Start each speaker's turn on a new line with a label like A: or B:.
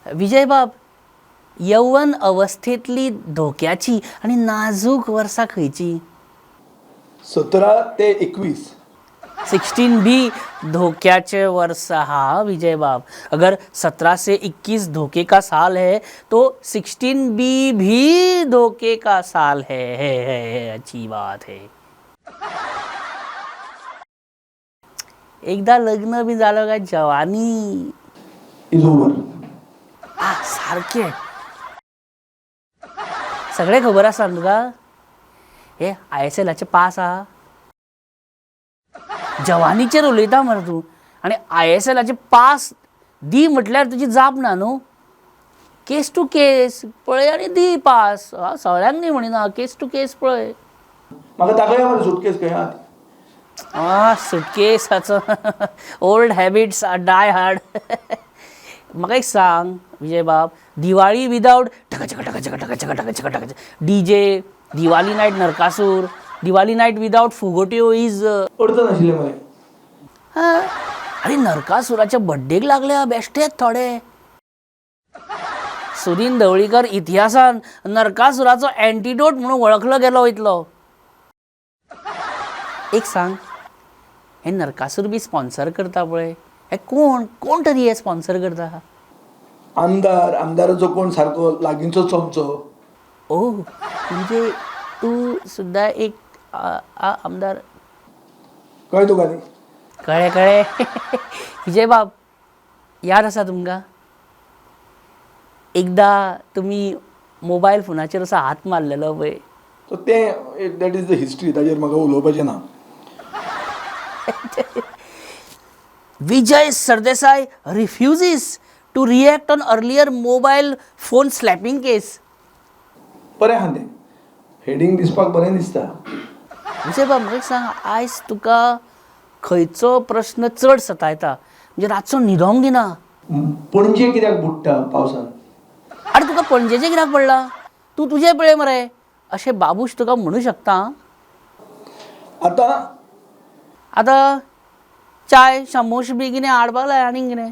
A: विजयबाब, यौवन अवस्थेतली धोक्याची आणि नाजूक वर्सां खंयची?
B: 17 ते 21.
A: 16B धोख्याचे वर्ष हा विजयबाब। अगर 17 से 21 धोखे का साल है तो 16B भी धोखे का साल है। अच्छी बात है। एकदा लग्न भी झालं का जवानी
B: इज ओव्हर.
A: सारखे सगळे खबर आसा तुका? हे ISLचे पास आहा, जवानीचेर उलयता मरे तूं, आनी ISLचे पास दी म्हटल्यार तुजी जाप ना न्हू. केस टू केस पळय आनी दी पास. सगळ्यांक न्ही म्हणिना, केस टू केस पळय.
B: म्हाका दाखया मरे सुटकेस खंय आहा ती.
A: सुटकेसाचो ओल्ड हॅबिट्स डाय हार्ड. म्हाका एक सांग विजयबाब, Diwali without DJ, Diwali night Narakasur, Diwali night without फुगोट्यो इज
B: अर्थ नाशिल्ले मरे.
A: अरे नरकासुराच्या बड्डेक लागल्या बेश्टेच थोडे. सुनील ढवळीकर इतिहासान नरकासुराचो एंटीडोट म्हणून वळखलो गेलो वयतलो. एक सांग, हे नरकासूर बी स्पॉन्सर करता पळय, हे कोण तरी हे स्पॉन्सर करता?
B: आमदाराचो कोण सारको लागींचो चमचो.
A: ओ म्हणजे तू सुद्धा एक आमदार.
B: कळ्ळें तुका न्ही?
A: कळे विजयबाब, याद आसा तुमकां? एकदा तुम्ही मोबायल फोनाचेर असो हात मारलेलो पळय.
B: सो तें दॅट इज द हिस्ट्री, ताजेर म्हाका उलोवपाचें ना.
A: Vijay Sardesai refuses to react on earlier mobile phone slapping case.
B: बरें आहा तें, हेडींग दिसपाक बरें दिसता.
A: विजयबाब, म्हाका सांग, आयज तुका खंयचो प्रश्न चड सतायता, म्हणजे रातचो न्हिदोंक दिना?
B: पणजे कित्याक बुडटा पावसान?
A: अरे तुका पणजेचें कित्याक पडलां? तूं तुजें पळय मरे, अशें बाबूश तुका म्हणूं शकता.
B: आतां
A: आतां चाय समोश बी कितें हाडपाक लाय आनीक कितें.